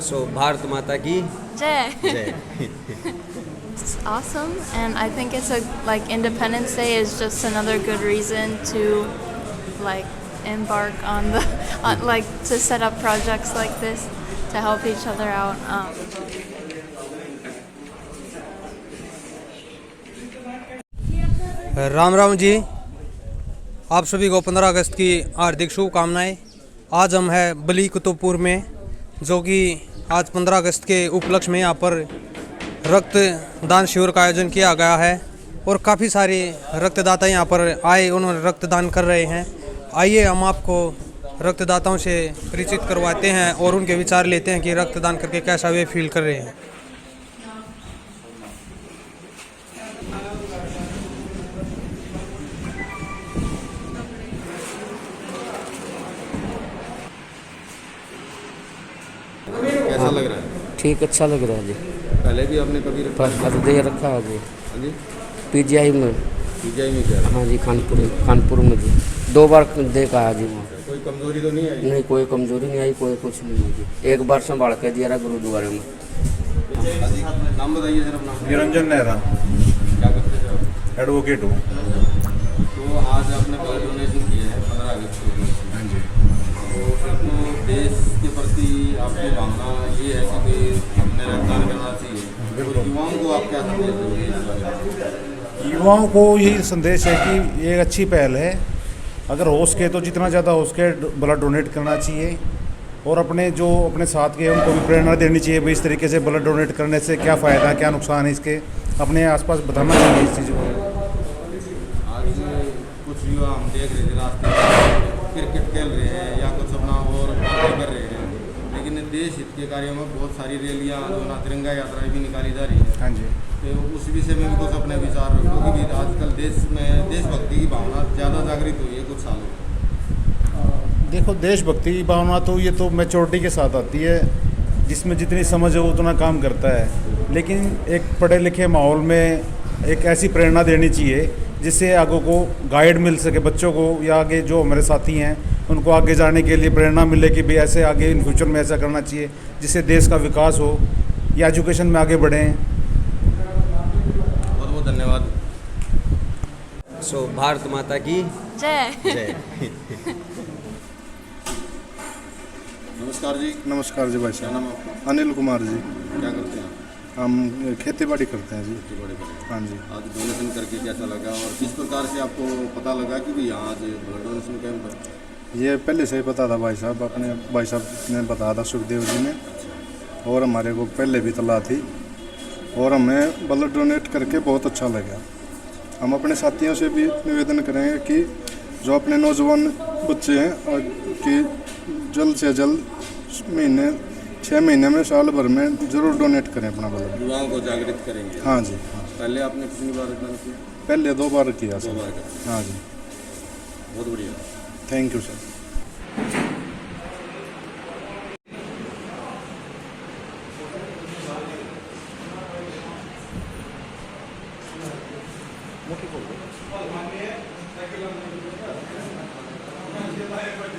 सो भारत माता की Jay. जय। It's awesome, and I think it's like Independence Day is just another good reason to like embark on like to set up projects like this to help each other out. Ram Ram ji, आप सभी को 15 अगस्त की हार्दिक शुभकामनाएं। आज हम हैं बली कुतुबपुर में, जो कि आज 15 अगस्त के उपलक्ष्य में यहाँ पर रक्तदान शिविर का आयोजन किया गया है और काफ़ी सारे रक्तदाता यहाँ पर आए, उन्होंने रक्तदान कर रहे हैं। आइए हम आपको रक्तदाताओं से परिचित करवाते हैं और उनके विचार लेते हैं कि रक्तदान करके कैसा वे फील कर रहे हैं। कैसा लग रहा है? ठीक, अच्छा लग रहा है जी। पहले भी आपने कभी पर दे रखा है जी, हाँ जी, पीजीआई में। पीजीआई में क्या? हाँ जी, कानपुर में जी 2 बार दे का है जी वहाँ। कोई कमजोरी तो नहीं आई? नहीं, कोई कमजोरी नहीं आई, कोई कुछ नहीं है जी। 1 बार संभाल के दिया रहा गुरुद्वारे में। नाम बताइए सर अपना। निरंजन नेहरा, क्या करते थे आप? एडवोकेट हूँ। तो आज आपने ब्लड डोनेशन किया है 15 अगस्त को। हाँ जी। तो देश के प्रति आपकी भावना ये है कि हमने रक्तदान करना चाहिए, तो युवाओं को आप क्या संदेश दोगे इस बारे में? युवाओं को यही संदेश है कि ये एक अच्छी पहल है, अगर हो सके तो जितना ज़्यादा हो सके ब्लड डोनेट करना चाहिए और अपने साथ के उनको भी प्रेरणा देनी चाहिए भाई इस तरीके से ब्लड डोनेट करने से क्या फ़ायदा, क्या नुकसान है, इसके अपने आसपास बताना चाहिए इस चीज़ को। आज कुछ युवा हम देख रहे थे रास्ते में क्रिकेट खेल रहे हैं या कुछ अपना और बातें कर रहे हैं, लेकिन देश हित के कार्यों में बहुत सारी रैलियाँ जो ना तिरंगा यात्राएं भी निकाली जा रही है। हाँ जी। तो उस विषय में भी कुछ अपने विचार रखो, क्योंकि आजकल देश में देशभक्ति की भावना ज़्यादा जागृत हुई है कुछ सालों में। देखो, देशभक्ति की भावना तो ये तो मैच्योरिटी के साथ आती है, जिसमें जितनी समझ है उतना काम करता है, लेकिन एक पढ़े लिखे माहौल में एक ऐसी प्रेरणा देनी चाहिए जिससे आगे को गाइड मिल सके बच्चों को, या आगे जो हमारे साथी हैं उनको आगे जाने के लिए प्रेरणा मिले कि भाई ऐसे आगे इन फ्यूचर में ऐसा करना चाहिए जिससे देश का विकास हो या एजुकेशन में आगे बढ़ें। बहुत बहुत धन्यवाद। सो भारत माता की Jay. जय। नमस्कार जी। नमस्कार जी भाई क्या साहब। नाम है आपका? अनिल कुमार जी। क्या करते हैं? हम खेती बाड़ी करते हैं जी। खेती-बाड़ी करते हैं। हाँ जी। आज डोनेशन करके कैसा लगा और किस प्रकार से आपको पता लगा कि भी यहाँ आज ब्लड डोनेशन कैंप है? ये पहले से ही पता था भाई साहब, अपने भाई साहब ने बताया था सुखदेव जी ने, और हमारे को पहले भी तला थी और हमें ब्लड डोनेट करके बहुत अच्छा लगा। हम अपने साथियों से भी निवेदन करेंगे कि जो अपने नौजवान बच्चे हैं कि जल्द से जल्द 6 महीने में साल भर में ज़रूर डोनेट करें अपना ब्लड। युवाओं को जागृत करेंगे। हाँ जी। पहले आपने कितनी बार रक्तदान किया? पहले 2 बार किया 2 सर। बार किया। हाँ जी। बहुत बढ़िया। Thank you sir.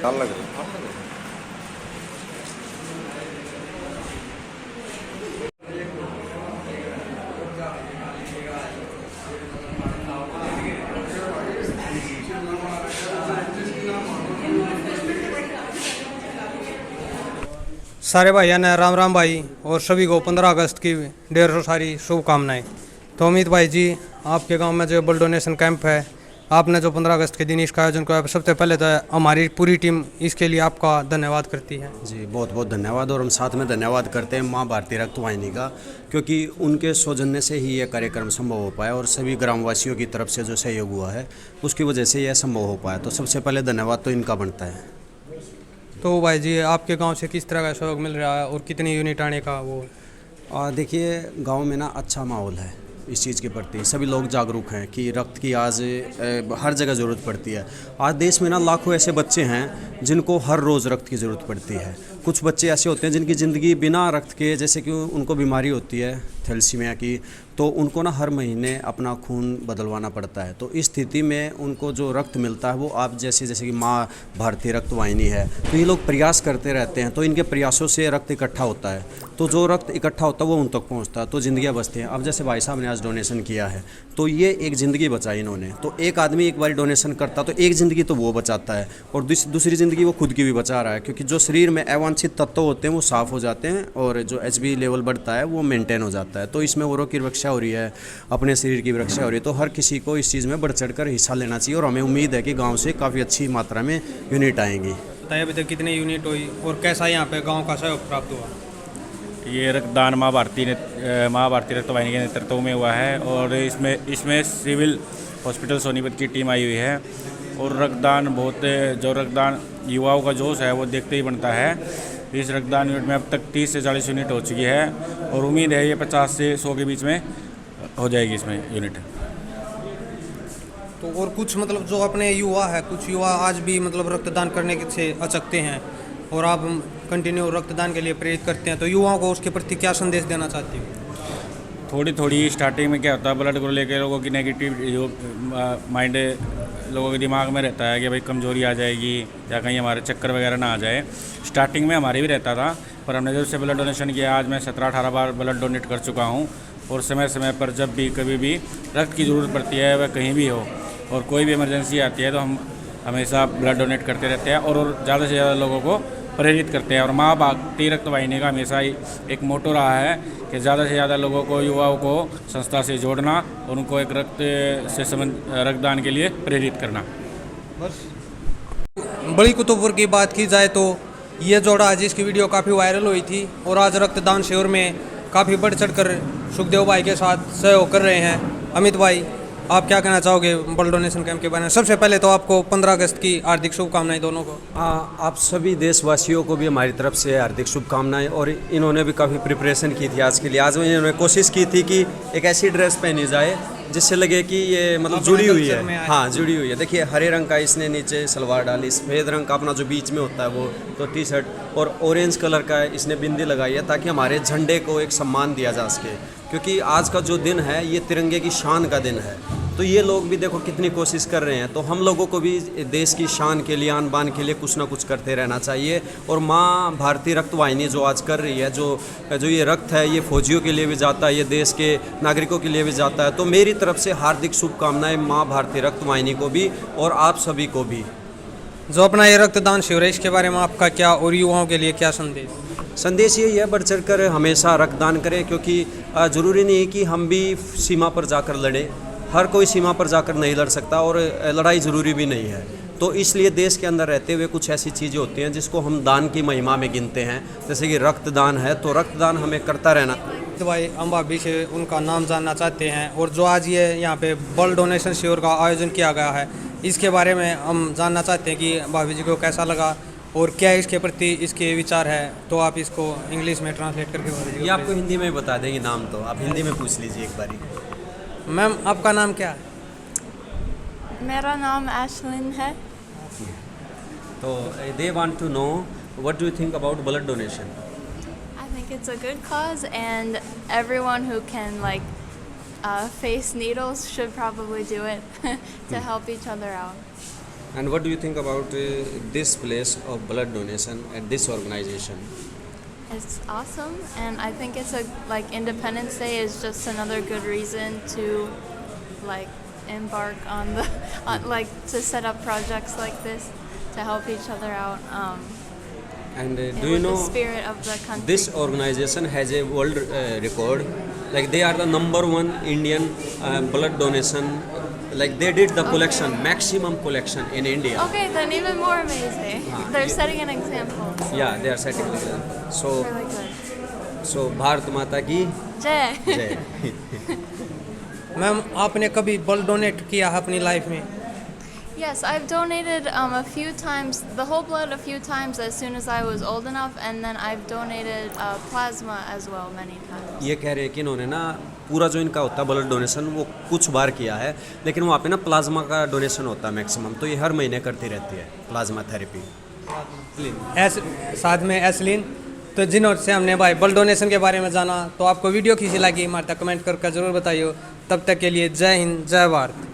लग रहा है। सारे भाइयों ने राम राम भाई, और सभी को 15 अगस्त की ढेर सारी शुभकामनाएं। तो अमित भाई जी, आपके गांव में जो ब्लड डोनेशन कैंप है, आपने जो 15 अगस्त के दिन इसका आयोजन किया, सबसे पहले तो हमारी पूरी टीम इसके लिए आपका धन्यवाद करती है। जी बहुत बहुत धन्यवाद, और हम साथ में धन्यवाद करते हैं माँ भारती रक्त वाहिनी का, क्योंकि उनके सौजन्य से ही यह कार्यक्रम संभव हो पाया और सभी ग्रामवासियों की तरफ से जो सहयोग हुआ है उसकी वजह से यह संभव हो पाया। तो सबसे पहले धन्यवाद तो इनका बनता है। तो भाई जी, आपके गांव से किस तरह का सहयोग मिल रहा है और कितनी यूनिट आने का वो? देखिए, गांव में ना अच्छा माहौल है इस चीज़ के प्रति, सभी लोग जागरूक हैं कि रक्त की आज हर जगह ज़रूरत पड़ती है। आज देश में ना लाखों ऐसे बच्चे हैं जिनको हर रोज़ रक्त की ज़रूरत पड़ती है। कुछ बच्चे ऐसे होते हैं जिनकी ज़िंदगी बिना रक्त के, जैसे कि उनको बीमारी होती है थैलेसीमिया की, तो उनको ना हर महीने अपना खून बदलवाना पड़ता है। तो इस स्थिति में उनको जो रक्त मिलता है वो आप जैसे कि माँ भारतीय रक्त वाहिनी है, तो ये लोग प्रयास करते रहते हैं, तो इनके प्रयासों से रक्त इकट्ठा होता है, तो जो रक्त इकट्ठा होता है वो उन तक पहुंचता है, तो ज़िंदगियां बचती हैं। अब जैसे भाई साहब ने आज डोनेशन किया है तो ये एक ज़िंदगी बचाई इन्होंने। तो एक आदमी एक बार डोनेशन करता तो एक ज़िंदगी तो वो बचाता है और दूसरी ज़िंदगी वो खुद की भी बचा रहा है, क्योंकि जो शरीर में अवांछित तत्व होते हैं वो साफ़ हो जाते हैं और जो HB लेवल बढ़ता है वो मेंटेन हो जाता है। तो इसमें औरों की रक्षा हो रही है, अपने शरीर की रक्षा हो रही है। तो हर किसी को इस चीज़ में बढ़ चढ़ कर हिस्सा लेना चाहिए और हमें उम्मीद है कि गाँव से काफ़ी अच्छी मात्रा में यूनिट आएंगी। बताइए अभी तक कितने यूनिट हुई और कैसा यहाँ पे गाँव का सहयोग प्राप्त हुआ? ये रक्तदान माँ भारती रक्त वाहिनी के नेतृत्व में हुआ है और इसमें सिविल हॉस्पिटल सोनीपत की टीम आई हुई है और रक्तदान जो रक्तदान युवाओं का जोश है वो देखते ही बनता है। इस रक्तदान यूनिट में अब तक 30 से 40 यूनिट हो चुकी है और उम्मीद है ये 50 से 100 के बीच में हो जाएगी इसमें यूनिट। तो और कुछ मतलब जो अपने युवा है, कुछ युवा आज भी मतलब रक्तदान करने से अचकते हैं और आप कंटिन्यू रक्तदान के लिए प्रेरित करते हैं, तो युवाओं को उसके प्रति क्या संदेश देना चाहती हो? थोड़ी स्टार्टिंग में क्या होता है, ब्लड को लेकर लोगों की नेगेटिव जो माइंड लोगों के दिमाग में रहता है कि भाई कमजोरी आ जाएगी या कहीं हमारे चक्कर वगैरह ना आ जाए। स्टार्टिंग में हमारी भी रहता था, पर हमने जब से ब्लड डोनेशन किया आज मैं 17-18 बार ब्लड डोनेट कर चुका हूँ और समय समय पर जब भी कभी भी रक्त की ज़रूरत पड़ती है वह कहीं भी हो और कोई भी इमरजेंसी आती है तो हम हमेशा ब्लड डोनेट करते रहते हैं और ज़्यादा से ज़्यादा लोगों को प्रेरित करते हैं। और माँ भारती रक्त वाहिनी का हमेशा ही एक मोटो रहा है कि ज़्यादा से ज़्यादा लोगों को, युवाओं को संस्था से जोड़ना और उनको एक रक्तदान के लिए प्रेरित करना। बस बड़ी कुतुबपुर की बात की जाए तो ये जोड़ा जिसकी वीडियो काफ़ी वायरल हुई थी और आज रक्तदान शिविर में काफ़ी बढ़ चढ़ कर सुखदेव भाई के साथ सहयोग कर रहे हैं। अमित भाई, आप क्या कहना चाहोगे ब्लड डोनेशन कैंप के बारे में? सबसे पहले तो आपको 15 अगस्त की हार्दिक शुभकामनाएं दोनों को। आप सभी देशवासियों को भी हमारी तरफ से हार्दिक शुभकामनाएं। और इन्होंने भी काफ़ी प्रिपरेशन की थी आज के लिए। आज इन्होंने कोशिश की थी कि एक ऐसी ड्रेस पहनी जाए जिससे लगे कि ये मतलब जुड़ी हुई है। हाँ, जुड़ी हुई है। देखिए हरे रंग का इसने नीचे सलवार डाली, सफ़ेद रंग का अपना जो बीच में होता है वो तो टी शर्ट और ऑरेंज कलर का इसने बिंदी लगाई है ताकि हमारे झंडे को एक सम्मान दिया जा सके, क्योंकि आज का जो दिन है ये तिरंगे की शान का दिन है। तो ये लोग भी देखो कितनी कोशिश कर रहे हैं, तो हम लोगों को भी देश की शान के लिए, आन बान के लिए कुछ ना कुछ करते रहना चाहिए। और माँ भारतीय रक्त वाहिनी जो आज कर रही है, जो ये रक्त है ये फौजियों के लिए भी जाता है, ये देश के नागरिकों के लिए भी जाता है। तो मेरी तरफ से हार्दिक शुभकामनाएं माँ भारतीय रक्त वाहिनी को भी और आप सभी को भी। जो अपना ये रक्तदान शिविर है इसके बारे में आपका क्या और युवाओं के लिए क्या संदेश? संदेश यही है, बढ़ चढ़ कर हमेशा रक्तदान करें, क्योंकि ज़रूरी नहीं है कि हम भी सीमा पर जाकर लड़ें। हर कोई सीमा पर जाकर नहीं लड़ सकता और लड़ाई ज़रूरी भी नहीं है। तो इसलिए देश के अंदर रहते हुए कुछ ऐसी चीज़ें होती हैं जिसको हम दान की महिमा में गिनते हैं, जैसे कि रक्तदान है। तो रक्तदान हमें करता रहना। तो भाई हम भाभी से उनका नाम जानना चाहते हैं और जो आज ये यहाँ पे ब्लड डोनेशन शिविर का आयोजन किया गया है इसके बारे में हम जानना चाहते हैं कि भाभी जी को कैसा लगा और क्या इसके प्रति इसके विचार है। तो आप इसको इंग्लिश में ट्रांसलेट करके बता दीजिए। ये आपको हिंदी में बता देंगे नाम, तो आप हिंदी में पूछ लीजिए एक बारी। मैम आपका नाम क्या है? मेरा नाम एशलिन है। तो they want to know what do you think about blood donation? I think it's a good cause, and everyone who can face needles should probably do it to help each other out. And what do you think about this place of blood donation at this organization? It's awesome, and I think it's Independence Day is just another good reason to embark on to set up projects like this to help each other out. And and do you with know the spirit of the country? this organization has a world record? Like they are the #1 Indian blood donation. Like they did the collection, maximum collection in India. Okay, then even more amazing. They're setting an example. Yeah, they are setting the example. So, Really good. so Bharat माता की Jay. जय। Ma'am आपने कभी blood donate किया है अपनी life में? Yes, I've donated a few times, the whole blood a few times as soon as I was old enough, and then I've donated plasma as well many times. ये कह रहे हैं कि इन्होंने ना पूरा जो इनका होता है ब्लड डोनेशन वो कुछ बार किया है, लेकिन वहाँ पे ना प्लाज्मा का डोनेशन होता है मैक्सिमम, तो ये हर महीने करती रहती है प्लाज्मा थेरेपी। साथ में एसलिन, तो जिन्होंने से हमने भाई ब्लड डोनेशन के बारे में जाना, तो आपको वीडियो कैसी लगी हमारे तक कमेंट करके ज़रूर बताइए। तब तक के लिए जय हिंद, जय भारत।